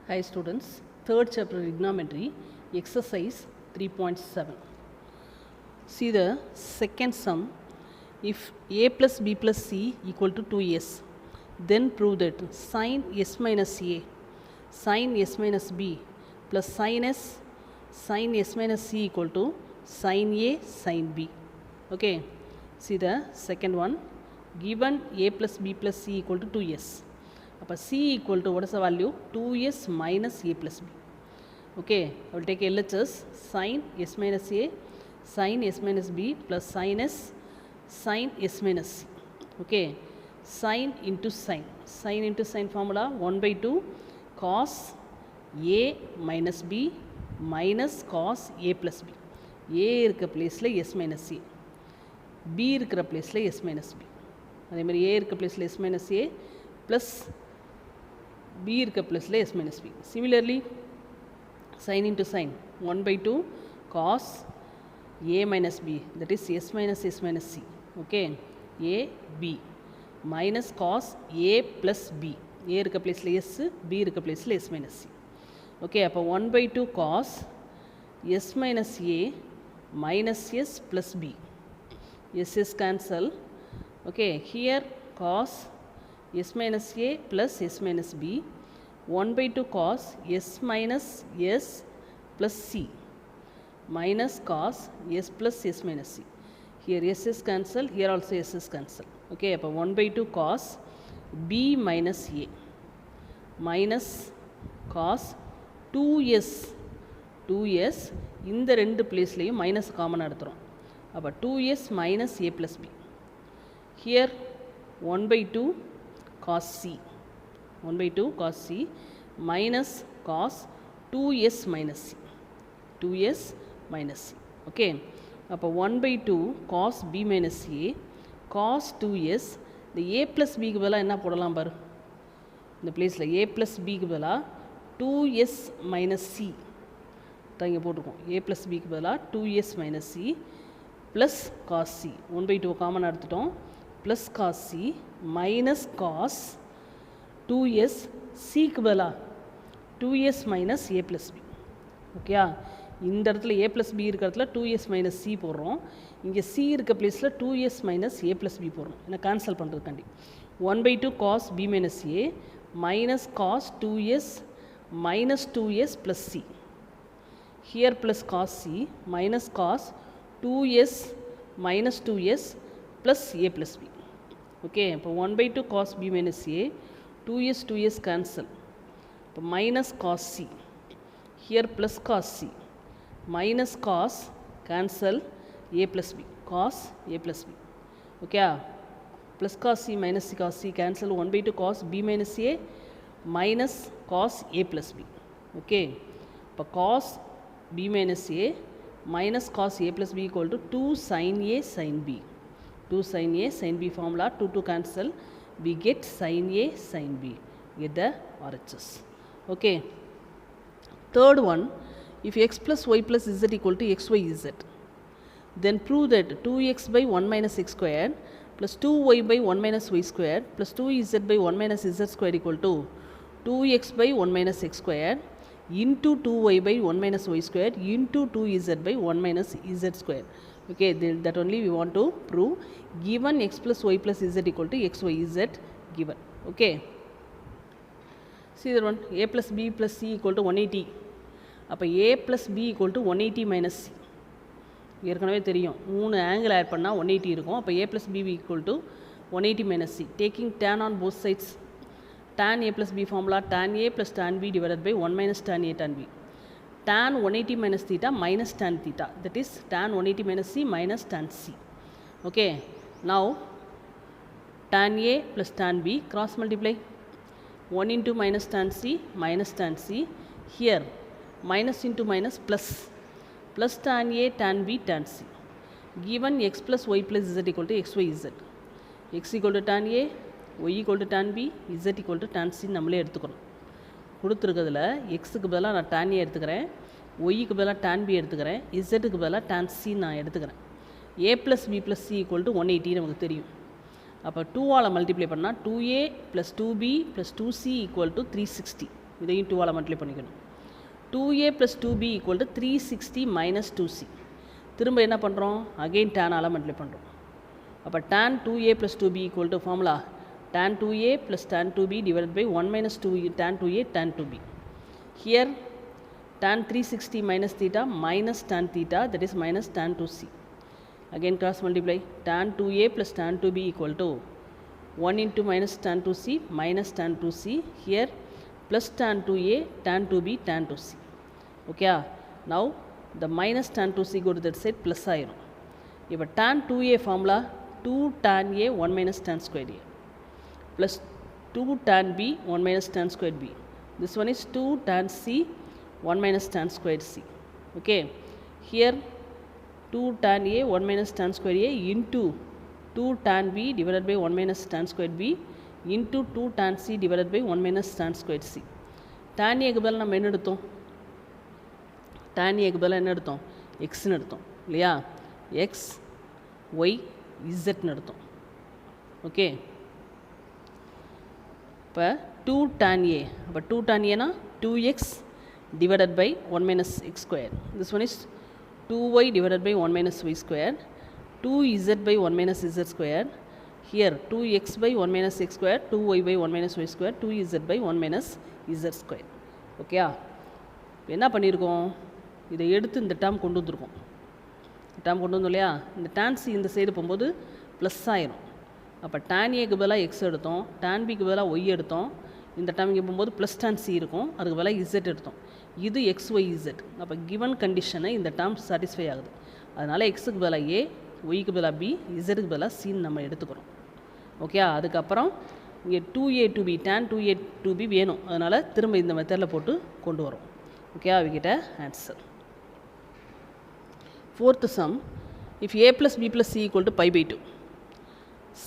Hi students, third chapter trigonometry, exercise 3.7. See the second sum. If a plus b plus c equal to 2s, then prove that sin s minus a, sin s minus b plus sin s minus c equal to sin a sin b. Okay, see the second one. Given a plus b plus c equal to 2s. அப்போ c equal to what is the value? 2s minus a plus b. Okay, I will take LHS sin s minus a, sin s minus b plus sin s minus c. Okay, sin into sin formula 1 by 2 cos a minus b minus cos a plus b. a இருக்க பிளேஸில் s minus a, b இருக்கிற பிளேஸில் s minus b. அதே மாதிரி a இருக்க பிளேஸில் s minus a plus b இருக்க பிளஸில் s minus b. Similarly, sin into sin 1 by 2 cos a minus b, that is s minus c. Okay, a b minus cos a plus b. a இருக்க பிளேஸில் s, b இருக்க பிளேஸில் s minus c. Okay, அப்போ 1 by 2 cos s minus a minus s plus b. s is cancel. Okay, here cos s minus a plus s minus b, 1 by 2 cos s minus s plus c minus cos s plus s minus c. Here s is cancelled, here also s is cancelled. Okay, அப்போ 1 by 2 cos b minus a minus cos 2s இந்த ரெண்டு பிளேஸ்லையும் minus காமனாக எடுத்துகிறோம். அப்போ 2s minus a plus b. Here 1 by 2 cos c, 1 by 2 cos c minus cos 2s minus c, 2s minus c. Okay, அப்போ 1 by 2 cos b minus a cos 2s, இந்த a plus b க்கு பதிலாக என்ன போடலாம் பாரு, இந்த பிளேஸில் a plus b க்கு பதிலாக 2s minus c தான் இங்கே போட்டிருக்கோம். a plus b க்கு பதிலாக 2s minus c plus cos c, 1 by 2 காமனாக எடுத்துட்டோம், plus cos c minus cos 2s c க்கு பதிலாக 2s minus a plus b. ஓகேயா, இந்த இடத்துல a plus b இருக்கிற இடத்துல 2s minus c போடுறோம், இங்கே c இருக்க பிளேஸில் 2s minus a plus b போடுறோம். ஏன்னா cancel பண்ணுறதுக்காண்டி 1 by 2 cos b minus a minus cos 2s minus 2s plus c. Here plus cos c minus cos 2s minus 2s plus a plus b. Okay, இப்போ 1 by 2 cos b minus a, 2s cancel, இப்போ minus cos c, here plus cos c minus cos cancel a plus b, cos a plus b. Okay, plus cos c minus cos c cancel, 1 by 2 cos b minus a minus cos a plus b. Okay, இப்போ cos b minus a minus cos a plus b equal to 2 sin a sin b. 2 sin a sin b formula, 2 cancel, we get sin a sin b, get the RHS. Okay, third one, if x plus y plus z equal to xy z, then prove that 2x by 1 minus x squared plus 2y by 1 minus y squared plus 2z by 1 minus z squared equal to 2x by 1 minus x squared into 2y by 1 minus y squared into 2z by 1 minus z squared. Okay, that only we want to prove. Given x plus y plus z equal to x, y, z given. Okay, see that one, a plus b plus c equal to 180. அப்போ a plus b equal to 180 minus c. ஏற்கனவே தெரியும், 3 angle add பண்ணால் 180 இருக்கும். அப்போ a plus b equal to 180 minus c. Taking tan on both sides, tan a plus b formula, tan a plus tan b divided by 1 minus tan a tan b. Tan 180 minus theta minus tan theta, that is tan 180 minus c minus tan c. Okay, now tan a plus tan b cross multiply, 1 into minus tan c minus tan c, here minus into minus plus, plus tan a tan b tan c. Given x plus y plus z equal to x, y, z, x equal to tan a, y equal to tan b, z equal to tan c நம்மளே எடுத்துக்கிறோம். கொடுத்துருக்கிறதுல எக்ஸுக்கு பதிலாக நான் tan a எடுத்துக்கிறேன், ஒய்க்கு பதிலாக tan b எடுத்துக்கிறேன், இசட்டுக்கு பதிலாக tan c நான் எடுத்துக்கிறேன். a plus b plus c equal to 180 நமக்கு தெரியும். அப்போ 2 ஆல் மல்டிப்ளை பண்ணால் 2a plus 2b plus 2c equal to 360. இதையும் 2 ஆல் மல்டிப்ளை பண்ணிக்கணும். 2a + 2b = 360 - 2c. திரும்ப என்ன பண்ணுறோம், அகெயின் tan ஆல் மல்டிப்ளை பண்ணுறோம். அப்போ tan 2a + 2b = formula tan 2a + tan 2b / 1 - 2 tan 2a tan 2b. Here tan 360 - theta minus tan theta, that is minus tan 2c. Again cross multiply. Tan 2a + tan 2b = 1 into minus tan 2c minus tan 2c. Here plus tan 2a tan 2b tan 2c. Okay, now the minus tan 2c go to that side, plus ஆயிரும். இப்போ tan 2a formula 2 tan a 1 minus tan squared a plus 2 tan b 1 minus tan squared b. This one is 2 tan c 1 minus tan squared c. Okay, here 2 tan a 1 minus tan squared a into 2 tan b divided by 1 minus tan squared b into 2 tan c divided by 1 minus tan squared c. tan a க்கு பதிலா நம்ம என்ன எடுத்தோம், tan a க்கு பதிலா என்ன எடுத்தோம், x ன்னு எடுத்தோம் இல்லையா, x y z ன்னு எடுத்தோம். ஓகே, இப்போ 2 tan a, அப்போ 2 tan a னா 2x divided by 1 minus x square. This one is 2y divided by 1 minus y square, 2z by 1 minus z square. Here 2x by 1 minus x square, 2y by 1 minus y square, 2z by 1 minus z square. Okay, என்ன பண்ணியிருக்கோம், இதை எடுத்து இந்த term கொண்டு வந்திருக்கோம். Term கொண்டு வந்தோம் இல்லையா, இந்த tan c இந்த சைடு போகும்போது ப்ளஸ் ஆயிரும். அப்போ tan a க்கு பதிலாக x எடுத்தோம், tan b க்கு பதிலாக y எடுத்தோம். இந்த டேர்ம் இங்கே போகும்போது ப்ளஸ் tan c இருக்கும், அதுக்கு பதிலாக z எடுத்தோம். இது xyz. அப்போ கிவன் கண்டிஷனை இந்த டேர்ம் சாட்டிஸ்ஃபை ஆகுது. அதனால் எக்ஸுக்கு பதிலாக a, ஒய்க்கு பதிலாக b, இசட்டுக்கு பதிலாக சின்னு நம்ம எடுத்துக்கிறோம். ஓகே, அதுக்கப்புறம் இங்கே 2a 2b tan 2a 2b வேணும், அதனால் திரும்ப இந்த மெத்தடில் போட்டு கொண்டு வரோம். ஓகே, அவகிட்ட answer. Fourth sum, if a plus b plus c equal to pi by 2,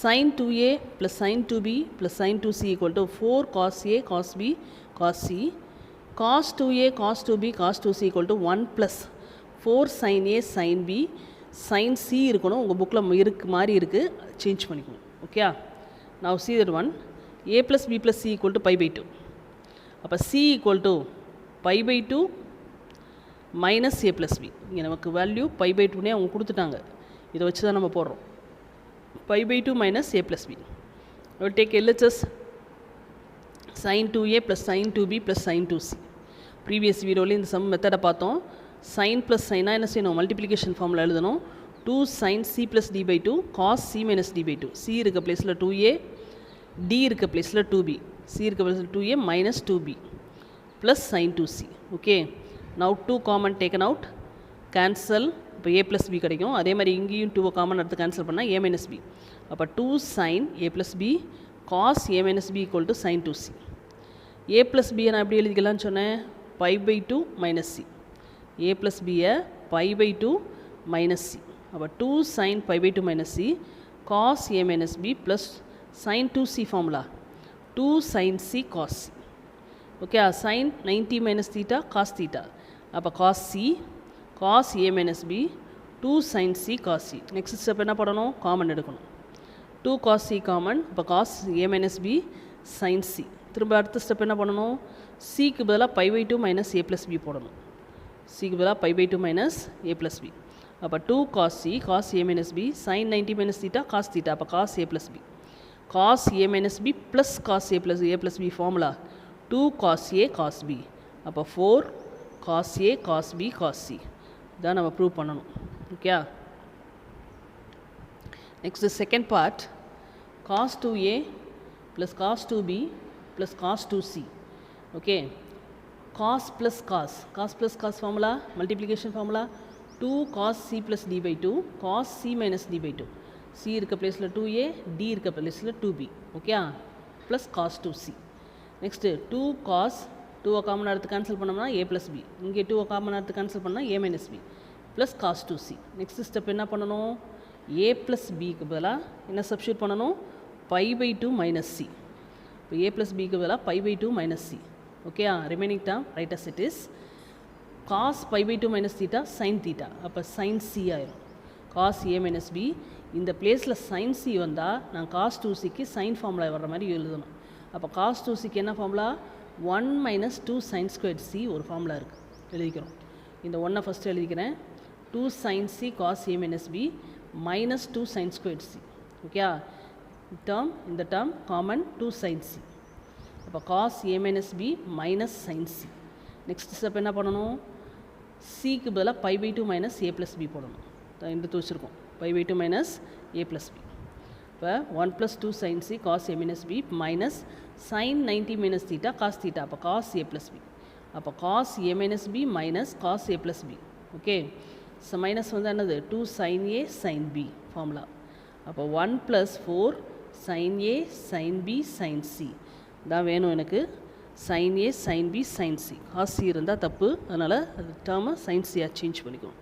sin 2a plus sin 2b plus sin 2c equal to 4 cos a cos b cos c, cos 2a cos 2b cos 2c equal to 1 plus 4 sin a sin b sin c இருக்கணும், உங்கள் புக்கில் இருக்கு மாதிரி இருக்குது, change பண்ணிக்கணும். Okay, now see that one, a plus b plus c equal to pi by 2. அப்போ c equal to pi by 2 minus a plus b. இங்கே நமக்கு வேல்யூ pi by 2நே அவங்க கொடுத்துட்டாங்க, இதை வச்சு தான் நம்ம போடுறோம். pi by 2 minus a plus b. I will take LHS sin 2a plus sin 2b plus sin 2c. Previous வீடியோவில் இந்த சம் மெத்தடை பார்த்தோம். சைன் ப்ளஸ் சைனாக என்ன செய்யணும், மல்டிப்ளிகேஷன் ஃபார்மில் எழுதணும். 2 sin c plus d by 2 cos c minus d by 2. c இருக்க பிளேஸில் 2a, d இருக்க பிளேஸில் 2b, c இருக்க பிளேஸில் 2a minus 2b plus sin 2c. Okay, now 2 common taken out, cancel. இப்போ a plus b கிடைக்கும். அதே மாதிரி இங்கேயும் 2 காமன் எடுத்து கேன்சல் பண்ணால் a minus b. அப்போ 2 sin a plus b cos a minus b equal to sin 2c. a plus b நான் எப்படி எழுதிக்கலாம்னு சொன்னேன், pi by 2 minus c. a plus b pi by 2 minus c. அப்போ 2 sin pi by 2 minus c cos a minus b plus sin 2c formula 2 sin c cos c. Okay, sin 90 minus theta cos theta. அப்போ cos c cos a minus b 2 sin c cos c. Next step என்ன பண்ணணும், common எடுக்கணும். 2 cos c common, இப்போ cos a minus b sin c. திரும்ப அடுத்த step என்ன பண்ணணும், சிக்கு பதிலாக pi by 2 minus a plus b போடணும். சிக்கு பதிலாக pi by 2 minus a plus b. அப்போ 2 cos c cos a minus b sin 90 minus theta cos theta. அப்போ cos a plus b cos a minus b plus cos a plus b formula 2 cos a cos b. அப்போ 4 cos a cos b cos c. இதான் நம்ம prove பண்ணணும். Okay, next second part, cos 2a plus cos 2b plus cos 2c. Okay, cos plus cos formula multiplication formula 2 cos c plus d by 2 cos c minus d by 2. c இருக்க பிளேஸில் 2a, d இருக்க பிளேஸில் 2b. Okay, plus cos 2c. Next 2 cos 2 common எடுத்து cancel பண்ணோம்னா a plus b. இங்கே 2 common எடுத்து cancel பண்ணால் a minus b plus cos 2c. Next step என்ன பண்ணணும், a plus bக்கு பதிலாக என்ன சப்ஸ்டியூட் பண்ணணும், pi by 2 minus c. இப்போ a plus bக்கு பதிலாக pi by 2 minus c. Okay, remaining term right as it is cos pi by 2 minus theta sin theta. அப்போ sin c ஆயிரும். cos a minus b இந்த பிளேஸில் sin c வந்தால் நான் cos 2cக்கு sin formula வர்ற மாதிரி எழுதணும். அப்போ cos 2cக்கு என்ன formula, 1 minus 2 sin squared c ஒரு ஃபார்முலா இருக்குது, எழுதிக்கிறோம். இந்த 1 ஃபஸ்ட்டு எழுதிக்கிறேன். 2 sin c cos a minus b minus 2 sin squared c. Okay, இந்த டேர்ம் காமன் 2 sin c. அப்போ cos a minus b minus sin c. Next step என்ன பண்ணணும்? சிக்கு பதிலாக pi by 2 minus a plus b போடணும். எடுத்து வச்சுருக்கோம், pi by 2 minus a plus b. இப்போ 1 + 2 sin c cos a minus b minus sin 90 minus theta cos theta. அப்போ cos a plus b. அப்போ cos a minus b minus cos a plus b. Okay, so minus வந்து என்னது? 2 sin a sin b formula. அப்போ 1 + 4 sin a sin b sin c தான் வேணும் எனக்கு. sin a sin b sin c. cos c இருந்தால் தப்பு, அதனால் அது டேர்மை sin c சேஞ்ச் பண்ணிக்கணும்.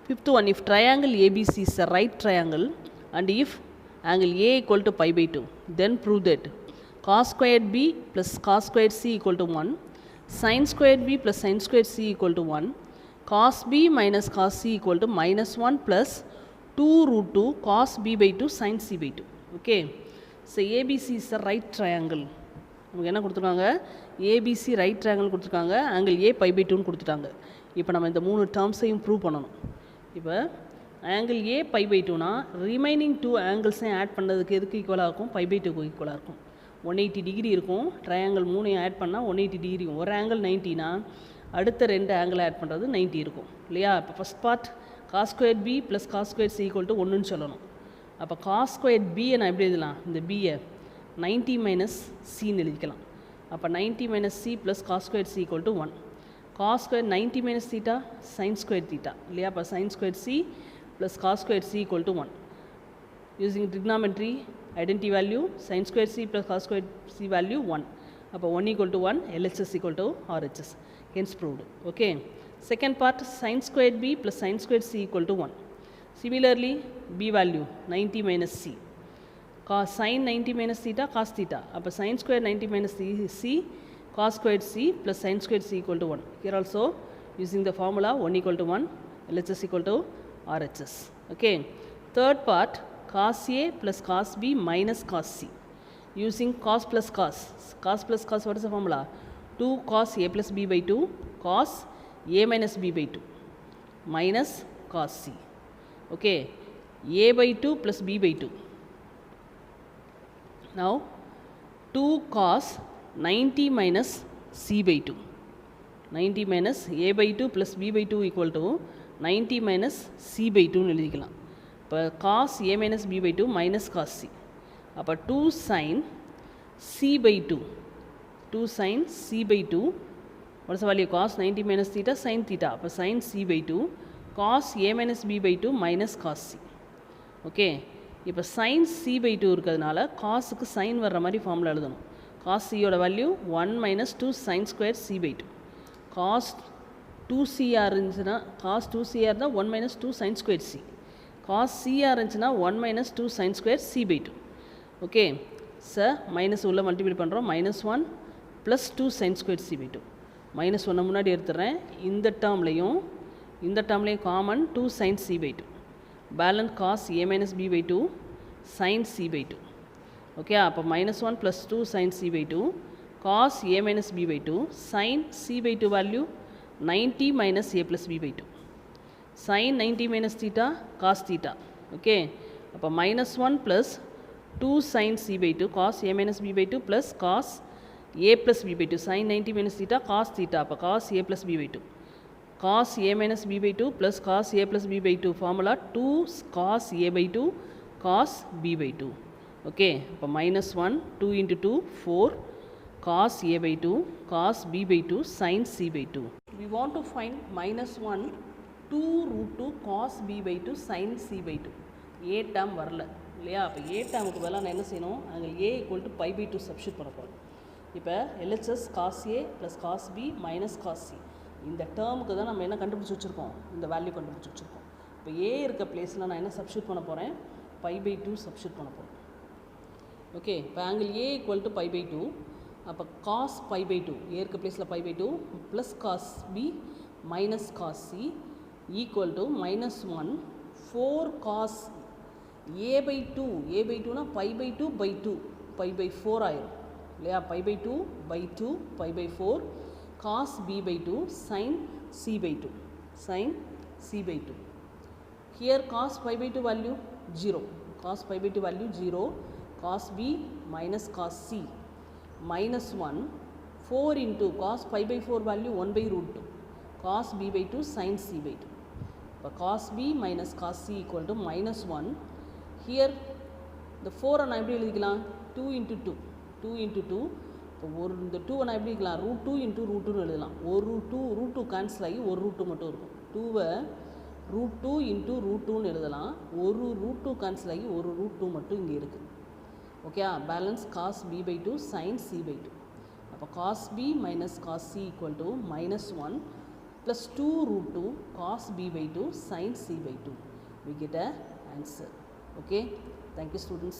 Fifth one, if triangle ABC is a right triangle and if angle A equal to pi by 2, then prove that cos squared b plus cos squared c equal to 1, sin squared b plus sin squared c equal to 1, cos b minus cos c equal to minus 1 plus 2 root 2 cos b by 2 sin c by 2. Okay, so ABC is a right triangle. நமக்கு என்ன கொடுத்துருக்காங்க? ABC right triangle கொடுத்துருக்காங்க, angle A pi by 2ன்னு கொடுத்துட்டாங்க. இப்போ நம்ம இந்த 3 டேர்ம்ஸையும் ப்ரூவ் பண்ணணும். இப்போ ஆங்கிள் ஏ பை பை 2னா ரிமைனிங் 2 ஆங்கிள்ஸையும் ஆட் பண்ணுறதுக்கு எதுக்கு ஈக்குவலாக இருக்கும்? பை பை 2க்கு ஈக்குவலாக இருக்கும். 180 டிகிரி இருக்கும். ட்ரையாங்கிள் 3ஐயும் ஆட் பண்ணால் 180 டிகிரி. ஒரு ஆங்கிள் 90னா அடுத்த 2 ஆங்கிள் ஆட் பண்ணுறது 90 இருக்கும் இல்லையா? இப்போ first part cos square B plus cos square C equal to 1ன்னு சொல்லணும். அப்போ காஸ் ஸ்கொயர் பியை நான் எப்படி எழுதலாம்? இந்த பியை 90 மைனஸ் சின்னு எழுதிக்கலாம். அப்போ 90 minus c plus cos square C equal to 1. Cos square 90 minus theta sin square theta இல்லையா? அப்போ sin square c plus cos square C equal to 1. Using trigonometry identity value sin square c plus cos square c value 1. அப்போ 1 equal to 1, LHS equal to RHS. Hence proved. Okay, second part sin square B plus sin square C equal to 1. Similarly, b value 90 minus c. Cos sin 90 minus theta cos theta. Appo sin square 90 minus c cos squared c plus sin squared c equal to 1. Here also using the formula 1 equal to 1, LHS equal to RHS. Okay. Third part cos a plus cos b minus cos c. Using cos plus cos. Cos plus cos, what is the formula? 2 cos a plus b by 2 cos a minus b by 2 minus cos c. Okay, a by 2 plus b by 2. Now 2 cos 90 minus c by 2. 90 minus a by 2 plus b by 2 equal to 90 minus c by 2 எழுதிக்கலாம். இப்போ cos a minus b by 2 minus cos c. அப்போ 2 sin c by 2. 2 sin c by 2. What is the value? Cos 90 minus theta sin theta. அப்போ sin c by 2. Cos a minus b by 2 minus cos c. Okay, இப்போ sin c by 2 இருக்கிறதுனால காஸுக்கு sign வர்ற மாதிரி formula எழுதணும். cos c யோட value 1 minus 2 sin square c by 2. cos 2cr இருந்துச்சுன்னா cos 2cr தான் 1 minus 2 sin square c. cos cr இருந்துச்சுன்னா 1 minus 2 sin square c by 2. Okay sir, minus உள்ள multiple பண்ணுறோம். -1 + 2 sin square c by 2. -1 முன்னாடி எடுத்துடுறேன். இந்த டேர்ம்லையும் common 2 sin c by 2. Balance cos a minus b by 2 sin c by 2. Okay, அப்போ -1 + 2 sin c by 2 cos a minus b by 2 sin c by 2 value 90 minus a plus b by 2. sin 90 minus theta cos theta. Okay, அப்போ -1 + 2 sin c by 2 cos a minus b by 2 plus cos a plus b by 2 sin 90 minus theta cos theta. அப்போ cos a plus b by 2. cos a minus b by 2 plus cos a plus b by 2 formula 2 cos a by 2 cos b by 2. Okay, அப்போ -1 2 into 2 4 cos a by 2 cos b by 2 sin c by 2. We want to find -1 2 root 2 cos b by 2 sin c by 2. a term வரல இல்லையா? அப்போ a termக்கு பதிலாக நான் என்ன செய்யணும்? அங்கே a equal to pi by 2 substitute பண்ண போகிறோம். இப்போ LHS cos a plus cos b minus cos c. இந்த டேர்முக்கு தான் நம்ம என்ன கண்டுபிடிச்சி வச்சுருக்கோம்? இந்த வேல்யூ கண்டுபிடிச்சி வச்சுருக்கோம். இப்போ ஏ இருக்க பிளேஸில் நான் என்ன சப்ஸ்டியூட் பண்ண போகிறேன்? பை பை 2 சப்ஸ்டியூட் பண்ண போகிறேன். ஓகே, இப்போ angle A equal to pi by 2. அப்போ காஸ் பை பை 2 ஏ இருக்க பிளேஸில் pi by 2 plus cos B minus cos C equal to -1 4 cos A by 2. A by 2னா pi by 2 by 2 pi by 4 ஆயிரும். இல்லையா, pi by 2 by 2 pi by 4 cos b by 2 sin c by 2 sin c by 2. Here cos pi by 2 value 0, cos pi by 2 value 0, cos b minus cos c minus 1, 4 into cos pi by 4 value 1 by root 2, cos b by 2 sin c by 2. இப்போ cos b minus cos c equal to minus 1. Here the 4 நான் எப்படி எழுதிக்கலாம், 2 into 2, 2 into 2. இப்போ இந்த 2 நான் எப்படி எழுதிக்கலாம், root 2 into root 2 எழுதலாம். ஒரு root 2 கேன்சல் ஆகி ஒரு root 2 மட்டும் இருக்கும். 2வை root 2 into root 2ன்னு எழுதலாம். ஒரு root 2 கேன்சல் ஆகி ஒரு root 2 மட்டும் இங்கே இருக்குது. Okay, balance cos b by 2 sin c by 2. அப்போ cos b minus cos c equal to minus 1 plus 2 root 2 cos b by 2 sin c by 2. We get a answer. Okay, thank you students.